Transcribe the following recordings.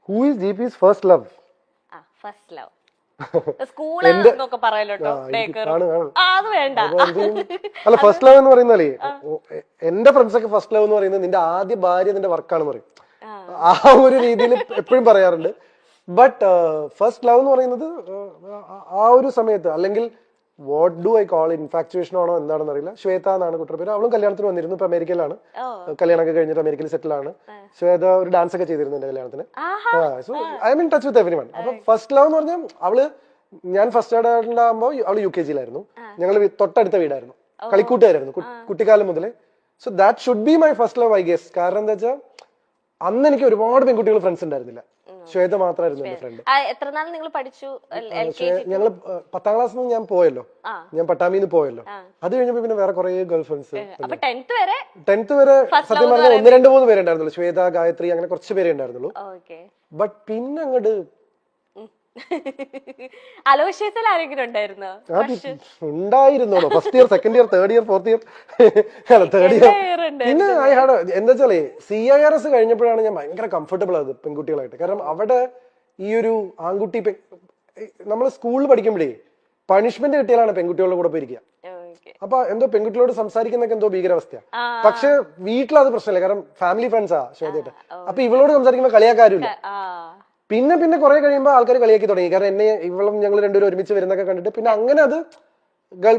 Who is GP's first love? First love school എന്നൊക്കെ പറയലോട്ടോ അത് വേണ്ട. അല്ല, ഫസ്റ്റ് ലവ് എന്ന് പറയുന്നാലേ എന്റെ ഫ്രണ്ട്സ് ഒക്കെ ഫസ്റ്റ് ലവ് എന്ന് പറയുന്നത് നിന്റെ ആദ്യ ഭാര്യ നിന്റെ വർക്കാണെന്ന് പറയും. ആ ഒരു രീതിയിൽ എപ്പോഴും പറയാറുണ്ട്. ബട്ട് ഫസ്റ്റ് ലവ് എന്ന് പറയുന്നത് ആ ഒരു സമയത്ത്, അല്ലെങ്കിൽ what do I call infatuation ആണോ എന്താണെന്ന് അറിയില്ല. ശ്വേത എന്നാണ് കുട്ടിയുടെ പേര്. അവളും കല്യാണത്തിന് വന്നിരുന്നു. ഇപ്പൊ അമേരിക്കയിലാണ്. കല്യാണമൊക്കെ കഴിഞ്ഞിട്ട് അമേരിക്കയിൽ സെറ്റിൽ ആണ്. ശ്വേത ഒരു ഡാൻസ് ഒക്കെ ചെയ്തിരുന്നു എന്റെ കല്യാണത്തിന്. So I M in touch with every one. അപ്പൊ ഫസ്റ്റ് ലവ് എന്ന് പറഞ്ഞാൽ അവള്, ഞാൻ ഫസ്റ്റ് സ്റ്റാൻഡേർഡിലാകുമ്പോ അവള് UKG-യിലായിരുന്നു. ഞങ്ങൾ തൊട്ടടുത്ത വീടായിരുന്നു, കളിക്കൂട്ടുകാരായിരുന്നു കുട്ടിക്കാലം മുതലേ. So that should be my first love I guess. കാരണം എന്താ വെച്ചാൽ അന്ന് എനിക്ക് ഒരുപാട് പെൺകുട്ടികൾ ഫ്രണ്ട്സ് ഉണ്ടായിരുന്നില്ല. ശ്വേത മാത്രമായിരുന്നു എന്റെ ഫ്രണ്ട്. എത്ര നാൾ നിങ്ങൾ പഠിച്ചു? ഞങ്ങള് 10ാം ക്ലാസ്സിൽ നിന്ന് ഞാൻ പോയല്ലോ, ഞാൻ പട്ടാമ്പിന്ന് പോയല്ലോ. അത് കഴിഞ്ഞപ്പോ പിന്നെ വേറെ കുറെ ഗേൾ ഫ്രണ്ട്സ്. 10th വരെ സത്യം പറഞ്ഞാൽ 1-2-3 പേരെ ഉണ്ടായിരുന്നുള്ളൂ. ശ്വേത, ഗായത്രി, അങ്ങനെ കുറച്ച് പേരെ ഉണ്ടായിരുന്നുള്ളൂ. ബട്ട് പിന്നെ അങ്ങോട്ട് അലോഷ്യത്തിൽ ആരെങ്കിലും ഉണ്ടായിരുന്നോ? ഉണ്ടായിരുന്നോളൂ. First year, second year, third year, fourth year, third year. പിന്നെ ഐ ഹാഡ് എന്താ വെച്ചാലേ CIRS കഴിഞ്ഞപ്പോഴാണ് ഞാൻ ഭയങ്കര കംഫർട്ടബിൾ ആയത് പെൺകുട്ടികളായിട്ട്. കാരണം അവിടെ ഈ ഒരു ആൺകുട്ടി, നമ്മൾ സ്കൂളിൽ പഠിക്കുമ്പോഴേ പണിഷ്മെന്റ് കിട്ടിയാലാണ് പെൺകുട്ടികളുടെ കൂടെ പോയിരിക്കുക. അപ്പൊ എന്തോ പെൺകുട്ടികളോട് സംസാരിക്കുന്നൊക്കെ എന്തോ ഭീകരാവസ്ഥയാ. പക്ഷെ വീട്ടിലത് പ്രശ്നമില്ല, കാരണം ഫാമിലി ഫ്രണ്ട്സാ ശ്വേതയായിട്ട്. അപ്പൊ ഇവളോട് സംസാരിക്കുമ്പോ കളിയാക്കാരുമില്ല. പിന്നെ കുറെ കഴിയുമ്പോൾ ആൾക്കാർ കളിയാക്കി തുടങ്ങി. കാരണം എന്നെ ഇവളും ഞങ്ങൾ രണ്ടുപേരും ഒരുമിച്ച് വരുന്നൊക്കെ കണ്ടിട്ട് പിന്നെ അങ്ങനെ അത്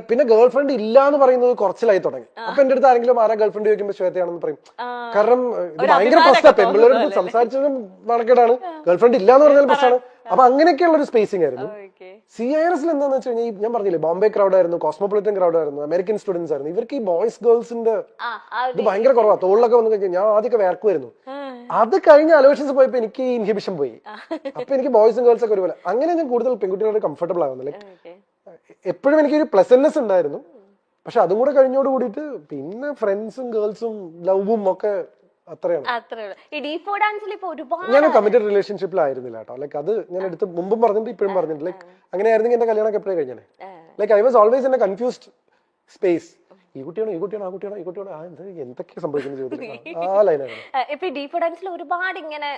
പിന്നെ ഗേൾ ഫ്രണ്ട് ഇല്ല എന്ന് പറയുന്നത് കുറച്ചിലായി തുടങ്ങി. അപ്പൊ എന്റെ അടുത്ത് ആരെങ്കിലും ആരാ ഗേൾ ഫ്രണ്ട് ചോദിക്കുമ്പോൾ ശ്വേതയാണെന്ന് പറയും. കാരണം ഇത് ഭയങ്കര പ്രശ്നമാണ്, പെൺപിള്ളേരോട് സംസാരിച്ചതും നടക്കേടാണ്, ഗേൾ ഫ്രണ്ട് ഇല്ല എന്ന് പറഞ്ഞാൽ പ്രശ്നമാണ്. അപ്പൊ അങ്ങനെയൊക്കെയുള്ള ഒരു സ്പേസിംഗ് ആയിരുന്നു. CIRS എന്താന്ന് വെച്ച് കഴിഞ്ഞാൽ ഞാൻ പറഞ്ഞില്ലേ, ബോംബെ ക്രൗഡ് ആയിരുന്നു, കോസ്മോപൊളിറ്റൻ ക്രൗഡ് ആയിരുന്നു, അമേരിക്കൻ സ്റ്റുഡൻസ് ആയിരുന്നു. ഇവർക്ക് ഈ ബോയ്സ് ഗേൾസിന്റെ ഇത് ഭയങ്കര കുറവാ. തോളിലൊക്കെ വന്നു കഴിഞ്ഞാൽ ഞാൻ ആദ്യമൊക്കെ വേർക്കുമായിരുന്നു. അത് കഴിഞ്ഞ അലോഷൻസ് പോയപ്പോ എനിക്ക് ഇൻഹിബിഷൻ പോയി. അപ്പൊ എനിക്ക് ബോയ്സും ഗേൾസ് ഒക്കെ ഒരുപോലെ. അങ്ങനെ ഞാൻ കൂടുതൽ പെൺകുട്ടികളോട് കംഫർട്ടബിൾ ആകുന്നു. ലൈക്ക് എപ്പോഴും എനിക്കൊരു പ്ലസന്റ്നെസ് ഉണ്ടായിരുന്നു. പക്ഷെ അതും കൂടെ കഴിഞ്ഞോട് കൂടിയിട്ട് പിന്നെ ഫ്രണ്ട്സും ഗേൾസും ലവും ഒക്കെ അത്രയാണ്. ഞാൻ കമ്മിറ്റഡ് റിലേഷൻഷിപ്പിലായിരുന്നില്ല കേട്ടോ. ലൈക്ക് അത് ഞാൻ എടുത്ത് മുമ്പും പറഞ്ഞിട്ട് ഇപ്പോഴും പറഞ്ഞിട്ട്, ലൈക്ക് അങ്ങനെ ആയിരുന്നെങ്കിൽ എന്റെ കല്യാണം എപ്പോഴും കഴിഞ്ഞാണ്. Like I was always in A confused space. ഈ കുട്ടിയാണോ, ഈ കുട്ടിയാണോ, ആ കുട്ടിയാണോ, ഈ കുട്ടിയാണോ, എന്തൊക്കെ സംഭവിക്കുന്ന ചോദ്യം ആ ലൈനാണ്. ഇപ്പൊ ഡീപ്പ് ഡാൻസിൽ ഒരുപാട് ഇങ്ങനെ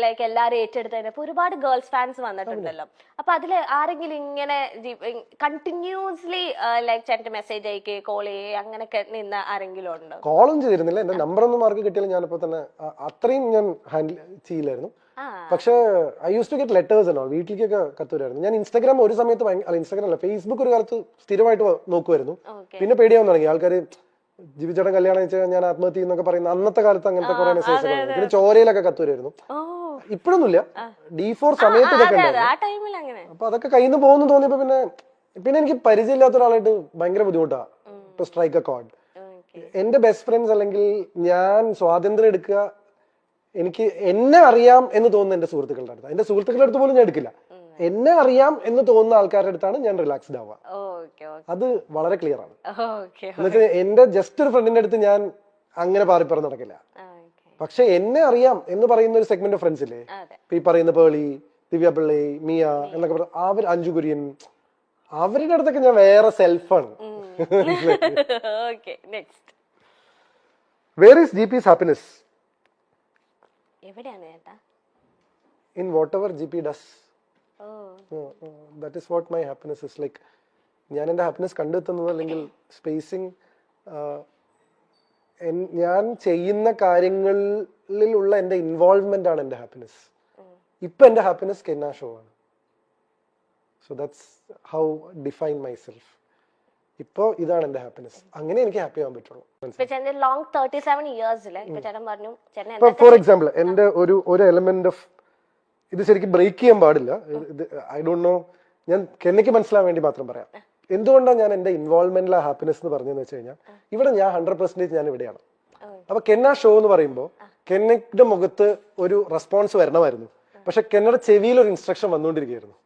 ലൈക്ക് എല്ലാരും ഏറ്റെടുത്തതിനപ്പോ ഒരുപാട് ഗേൾസ് ഫാൻസ് വന്നിട്ടുണ്ടല്ലോ. അപ്പൊ അതില് ആരെങ്കിലും ഇങ്ങനെ കണ്ടിന്യൂസ്ലി ലൈക്ക് ചേട്ടൻ മെസ്സേജ് അയക്കേ, കോൾ ചെയ്യേ, അങ്ങനെയൊക്കെ നിന്ന് ആരെങ്കിലും ഉണ്ടോ? കോളും ചെയ്തിരുന്നില്ല. എന്റെ നമ്പർ ഒന്നും മാർക്ക് കിട്ടിയാലും ഞാനിപ്പോ തന്നെ അത്രയും ഞാൻ ഹാൻഡിൽ ചെയ്യില്ലായിരുന്നു. പക്ഷെ I use to get letters എന്നോ, വീട്ടിലേക്കൊക്കെ കത്തുവരായിരുന്നു. ഞാൻ ഇൻസ്റ്റാഗ്രാം ഒരു സമയത്ത് അല്ല, ഇൻസ്റ്റാഗ്രാം അല്ല, ഫേസ്ബുക്ക് ഒരു കാലത്ത് സ്ഥിരമായിട്ട് നോക്കുമായിരുന്നു. പിന്നെ പേടിയാവാൻ തുടങ്ങി. ആൾക്കാർ ജീവിച്ചേട്ടൻ കല്യാണം വെച്ചാൽ ഞാൻ ആത്മഹത്യ എന്നൊക്കെ പറയുന്ന അന്നത്തെ കാലത്ത് അങ്ങനത്തെ കുറെ മെസ്സേജ് ഒക്കെ. പിന്നെ ചോരയിലൊക്കെ കത്തുവരായിരുന്നു. ഇപ്പോഴൊന്നുമില്ല, D4 സമയത്ത് ഇതൊക്കെ ഉണ്ടായിരുന്നു. അപ്പൊ അതൊക്കെ കയ്യിൽ നിന്ന് പോകുന്നു തോന്നിയപ്പോ പിന്നെ എനിക്ക് പരിചയമില്ലാത്ത ഒരാളായിട്ട് ഭയങ്കര ബുദ്ധിമുട്ടാ ടു സ്ട്രൈക്ക് എ കോർഡ്. എന്റെ ബെസ്റ്റ് ഫ്രണ്ട്സ് അല്ലെങ്കിൽ ഞാൻ സ്വാതന്ത്ര്യം എടുക്കുക, എനിക്ക് എന്നെ അറിയാം എന്ന് തോന്നുന്ന എന്റെ സുഹൃത്തുക്കളുടെ അടുത്ത്, എന്റെ സുഹൃത്തുക്കളുടെ അടുത്ത് പോലും ഞാൻ എടുക്കില്ല. എന്നെ അറിയാം എന്ന് തോന്നുന്ന ആൾക്കാരുടെ അടുത്താണ് ഞാൻ റിലാക്സ്ഡ് ആവുക. അത് വളരെ ക്ലിയർ ആണ്. എന്നുവെച്ചാൽ എന്റെ ജസ്റ്റ് ഒരു ഫ്രണ്ടിന്റെ അടുത്ത് ഞാൻ അങ്ങനെ പാറിപ്പറന്ന് നടക്കില്ല. പക്ഷെ എന്നെ അറിയാം എന്ന് പറയുന്ന ഒരു സെഗ്മെന്റ് ഓഫ് ഫ്രണ്ട്സ് ഇല്ലേ, ഈ പറയുന്ന പേളി, ദിവ്യ പിള്ളി, മിയ എന്നൊക്കെ പറഞ്ഞ അവർ, അഞ്ജു കുര്യൻ, അവരുടെ അടുത്തൊക്കെ ഞാൻ വേറെ സെൽഫാണ്. Where is GP's happiness? In whatever GP does. That is what my happiness is. Like ഞാൻ എന്റെ ഹാപ്പിനെസ് കണ്ടെത്തുന്നത് അല്ലെങ്കിൽ സ്പേസിങ്, ഞാൻ ചെയ്യുന്ന കാര്യങ്ങളിലുള്ള എന്റെ ഇൻവോൾവ്മെന്റ് ആണ് എന്റെ ഹാപ്പിനെസ്. ഇപ്പൊ എന്റെ ഹാപ്പിനെസ് കെന്ന ഷോ ആണ്. So that's how define my self. ഇപ്പൊ ഇതാണ് എന്റെ ഹാപ്പിനെസ്. അങ്ങനെ എനിക്ക് ഹാപ്പി ആവാൻ പറ്റുള്ളൂ. ഫോർ എക്സാമ്പിൾ എന്റെ ഒരു എലമെന്റ് ഓഫ് ഇത് ശരിക്കും ബ്രേക്ക് ചെയ്യാൻ പാടില്ല. ഐ ഡോണ്ട് നോ, ഞാൻ കെന്നയ്ക്ക് മനസ്സിലാൻ വേണ്ടി മാത്രം പറയാം. എന്തുകൊണ്ടാണ് ഞാൻ എന്റെ ഇൻവോൾവ്മെന്റിലെ ഹാപ്പിനെസ് എന്ന് പറഞ്ഞതെന്ന് വെച്ച് കഴിഞ്ഞാൽ, ഇവിടെ ഞാൻ 100% ഞാൻ ഇവിടെയാണ്. അപ്പൊ കെന്ന ഷോ എന്ന് പറയുമ്പോൾ കെന്നയുടെ മുഖത്ത് ഒരു റെസ്പോൺസ് വരണമായിരുന്നു. പക്ഷെ കെന്നയുടെ ചെവിയിൽ ഒരു ഇൻസ്ട്രക്ഷൻ വന്നുകൊണ്ടിരിക്കുകയായിരുന്നു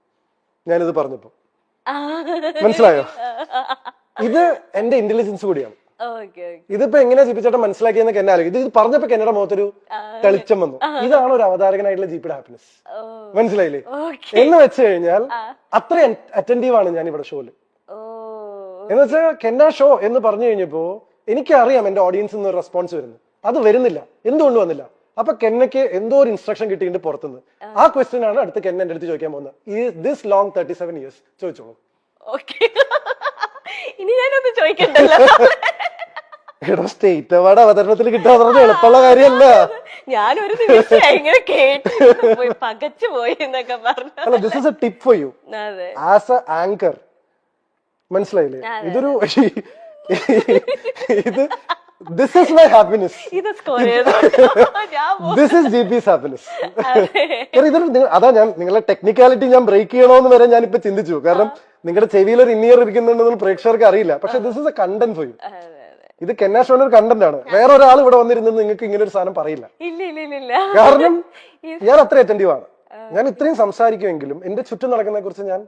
ഞാനിത് പറഞ്ഞപ്പോ. മനസ്സിലായോ? ഇത് എന്റെ ഇന്റലിജൻസ് കൂടിയാണ്. ഇതിപ്പോ എങ്ങനെയാ ജിപിച്ചേട്ടൻ മനസ്സിലാക്കിയെന്ന് കെന്ന ആലോചിക്കും. ഇത് പറഞ്ഞപ്പോ കെന്നയുടെ മുഖത്തൊരു തെളിച്ചം വന്നു. ഇതാണ് ഒരു അവതാരകനായിട്ടുള്ള ജിപിയുടെ ഹാപ്പിനെസ്. മനസ്സിലായില്ലേ? എന്ന് വെച്ച് കഴിഞ്ഞാൽ അത്ര അറ്റൻറ്റീവ് ആണ് ഞാൻ ഇവിടെ ഷോയില്. എന്ന് വെച്ചാൽ കെന്ന ഷോ എന്ന് പറഞ്ഞു കഴിഞ്ഞപ്പോ എനിക്കറിയാം എന്റെ ഓഡിയൻസിൽ നിന്ന് റെസ്പോൺസ് വരുന്നു. അത് വരുന്നില്ല. എന്തുകൊണ്ട് വന്നില്ല? അപ്പൊ കെന്നയ്ക്ക് എന്തോ ഒരു ഇൻസ്ട്രക്ഷൻ കിട്ടിയിട്ട് പുറത്തുനിന്ന്. ആ ക്വസ്റ്റ്യൻ ആണ് അടുത്ത് കെന്ന എന്റെ അടുത്ത് ചോദിക്കാൻ പോകുന്നത്. Is this long 37 years? ചോദിച്ചോളൂ. ഓക്കെ, ഇനി ഞാനൊന്ന് ചോദിക്കണ്ടല്ലോ. എടാ, സ്റ്റേറ്റ് അവാർഡ് അവതരണത്തിൽ കിട്ടാതെ എളുപ്പമുള്ള കാര്യമല്ല. ഞാനൊരു ദിവസം ഇങ്ങനെ കേട്ടു പോയി, പകച്ചു പോയി എന്നൊക്കെ പറഞ്ഞു. അല്ല, this is A tip for you അതെ, ആസ് എ ആങ്കർ. മനസ്സിലായില്ലേ? ഇതൊരു ഇത് ദിസ് ഇസ് മൈ ഹാപ്പിനെസ്. ഇത് സ്കോർ ചെയ്തു. This is GP's happiness. ഇതൊരു അതാ ഞാൻ നിങ്ങളെ ടെക്നിക്കാലിറ്റി ഞാൻ ബ്രേക്ക് ചെയ്യണോന്ന് വരെ ഞാൻ ഇപ്പൊ ചിന്തിച്ചു. കാരണം നിങ്ങളുടെ ചെവിയിൽ ഒരു ഇന്നിയർ ഇരിക്കുന്നുണ്ടെന്ന് പ്രേക്ഷകർക്ക് അറിയില്ല. പക്ഷെ this is A content for you. ഇത് കെന്ന ഷോന്റെ ഒരു കണ്ടന്റ് ആണ്. വേറെ ഒരാൾ ഇവിടെ വന്നിരുന്നത് നിങ്ങൾക്ക് ഇങ്ങനെ ഒരു സാധനം പറയില്ല. കാരണം ഞാൻ അത്ര അറ്റൻറ്റീവ് ആണ്. ഞാൻ ഇത്രയും സംസാരിക്കുമെങ്കിലും എന്റെ ചുറ്റും നടക്കുന്നതിനെ കുറിച്ച് ഞാൻ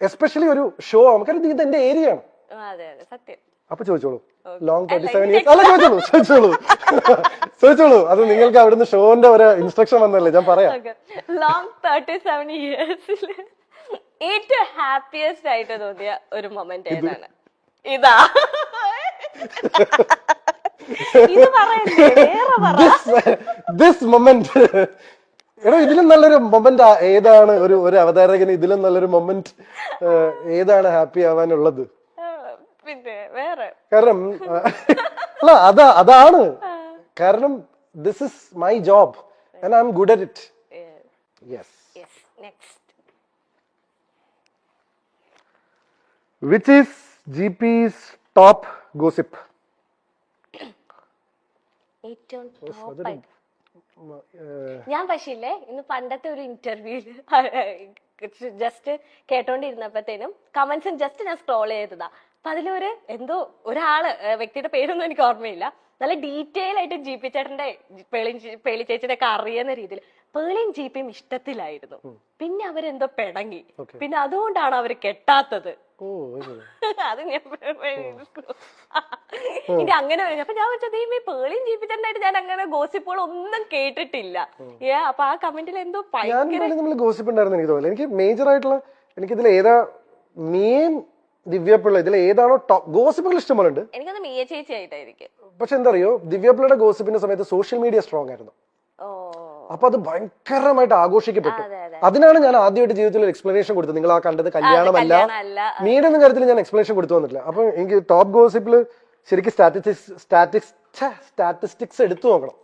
എസ്പെഷ്യലി ഒരു ഷോ നമുക്ക് ഇത് എന്റെ ഏരിയ ആണ്. അപ്പൊ ചോദിച്ചോളൂ, ലോങ് 37 years? അല്ല, ചോദിച്ചോളൂ. അത് നിങ്ങൾക്ക് അവിടുന്ന് ഷോന്റെ ഒരു ഇൻസ്ട്രക്ഷൻ വന്നല്ലേ, ഞാൻ പറയാം. ലോങ് 37 years ഏറ്റവും ഹാപ്പിയസ്റ്റ് ആയിട്ട് തോന്നിയ ഒരു മൊമെന്റ് ഏതാണ്? ഇതാ, ഇത് ദിസ് മൊമെന്റ്. എടോ, ഇതിലും നല്ലൊരു മൊമെന്റ് ഏതാണ്? ഒരു അവതാരകന് ഇതിലും നല്ലൊരു മൊമെന്റ് ഏതാണ് ഹാപ്പി ആവാനുള്ളത്? പിന്നെ വേറെ കാരണം അല്ല, അതാണ് കാരണം this is my job and I M good at it. Yes. Which is GP's top gossip? ഞാൻ പക്ഷേ ഇല്ലേ, ഇന്ന് പണ്ടത്തെ ഒരു ഇന്റർവ്യൂല് ജസ്റ്റ് കേട്ടോണ്ടിരുന്നപ്പോഴത്തേനും കമന്റ്സും ജസ്റ്റ് ഞാൻ സ്ക്രോൾ ചെയ്തതാ. അപ്പൊ അതിലൊരു എന്തോ ഒരാള്, വ്യക്തിയുടെ പേരൊന്നും എനിക്ക് ഓർമ്മയില്ല, നല്ല ഡീറ്റെയിൽ ആയിട്ട് GP ചേട്ടന്റെ പേളി ചേച്ചിയുടെ ഒക്കെ അറിയുന്ന രീതിയിൽ പേളിയും GPയും ഇഷ്ടത്തിലായിരുന്നു. പിന്നെ അവരെന്തോ പിണങ്ങി, പിന്നെ അതുകൊണ്ടാണ് അവര് കെട്ടാത്തത്. അത് ഞാൻ ഇനി അങ്ങനെ അപ്പൊ ഞാൻ വെച്ചത് ഈ പേളിയും GP ചേട്ടനായിട്ട് ഞാൻ അങ്ങനെ ഗോസിപ്പുകൾ ഒന്നും കേട്ടിട്ടില്ല. അപ്പൊ ആ കമന്റിൽ എന്തോ ഗോസിപ്പ് ഉണ്ടായിരുന്നു. എനിക്ക് തോന്നുന്നു എനിക്ക് മേജർ ആയിട്ടുള്ള എനിക്കിതിൽ ഏതാ മെയിൻ ദിവ്യപിള്ള, ഇതിൽ ഏതാണോ ടോപ്പ് ഗോസിപ്പുകൾ ഇഷ്ടംപോലെ ഉണ്ട്. എനിക്കത് മിയ ചേച്ചി ആയിട്ടായിരിക്കും. പക്ഷെ എന്താ അറിയോ, ദിവ്യപിള്ളയുടെ ഗോസിപ്പിന്റെ സമയത്ത് സോഷ്യൽ മീഡിയ സ്ട്രോങ് ആയിരുന്നു. അപ്പൊ അത് ഭയങ്കരമായിട്ട് ആഘോഷിക്കപ്പെട്ടു. അതിനാണ് ഞാൻ ആദ്യമായിട്ട് ജീവിതത്തിൽ ഒരു എക്സ്പ്ലനേഷൻ കൊടുത്തത്. നിങ്ങൾ ആ കണ്ടത് കല്യാണമല്ല, മീഡിയ കാര്യത്തിൽ ഞാൻ എക്സ്പ്ലനേഷൻ കൊടുത്തു വന്നിട്ടില്ല. അപ്പൊ എനിക്ക് ടോപ്പ് ഗോസിപ്പിൽ ശരിക്കും സ്റ്റാറ്റിസ്റ്റിക്സ് എടുത്തു നോക്കണം.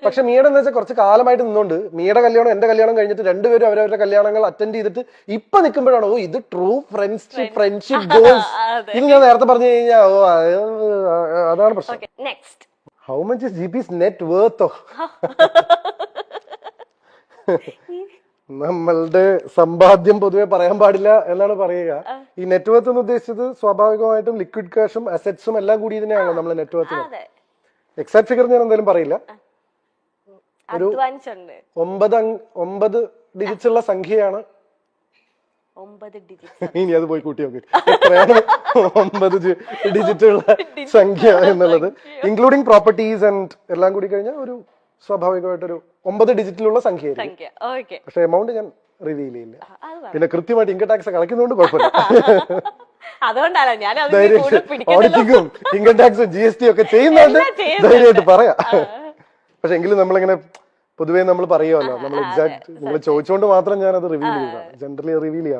പക്ഷെ മീയുടെ എന്ന് വെച്ചാൽ കുറച്ച് കാലമായിട്ട് നിന്നുകൊണ്ട് മീയുടെ കല്യാണം എന്റെ കല്യാണം കഴിഞ്ഞിട്ട് രണ്ടുപേരും അവരവരുടെ കല്യാണങ്ങൾ അറ്റൻഡ് ചെയ്തിട്ട് ഇപ്പൊ നിൽക്കുമ്പോഴാണ് ഓ ഇത് ട്രൂ ഫ്രണ്ട്ഷിപ്പ് ഗോൾസ്. ഇത് ഞാൻ നേരത്തെ പറഞ്ഞു കഴിഞ്ഞാൽ ഓ അതാണ് പ്രശ്നം. How much is GP's net വർത്തോ? നമ്മളുടെ സമ്പാദ്യം പൊതുവെ പറയാൻ പാടില്ല എന്നാണ് പറയുക. ഈ നെറ്റ് വർത്ത് എന്ന് ഉദ്ദേശിച്ചത് സ്വാഭാവികമായിട്ടും ലിക്വിഡ് ക്യാഷും അസറ്റ്സും എല്ലാം കൂടി ഇതിനെയാണോ നമ്മളെ നെറ്റ് വർത്ത്? എക്സാക്ട് ഫിഗർ ഞാൻ എന്തായാലും പറയില്ല. ഒരു 9 ഡിജിറ്റ്സ് ഉള്ള സംഖ്യയാണ്. ഇനി അത് പോയി കൂട്ടി നോക്കി എത്രയാണ് 9 ഡിജിറ്റ് ഉള്ള സംഖ്യ എന്നുള്ളത്, ഇൻക്ലൂഡിങ് പ്രോപ്പർട്ടീസ് ആൻഡ് എല്ലാം കൂടി കഴിഞ്ഞാൽ ഒരു സ്വാഭാവികമായിട്ടൊരു 9 ഡിജിറ്റിലുള്ള സംഖ്യ. പക്ഷെ എമൗണ്ട് ഞാൻ റിവീൽ ചെയ്യില്ല. പിന്നെ കൃത്യമായിട്ട് ഇൻകം ടാക്സ് കളയ്ക്കുന്നതുകൊണ്ട് കുഴപ്പമില്ല. ഓഡിറ്റിങ്ങും ഇൻകം ടാക്സും GST ഒക്കെ ചെയ്യുന്നുണ്ട്, ധൈര്യമായിട്ട് പറയാം. പക്ഷെ എങ്കിലും നമ്മളിങ്ങനെ പൊതുവേ നമ്മൾ പറയുമല്ലോ, നമ്മൾ എക്സാക്ട് നിങ്ങൾ ചോദിച്ചുകൊണ്ട് മാത്രം ഞാൻ അത് റിവീൽ ചെയ്ത, ജനറലി റിവീൽ ചെയ്യാറില്ല.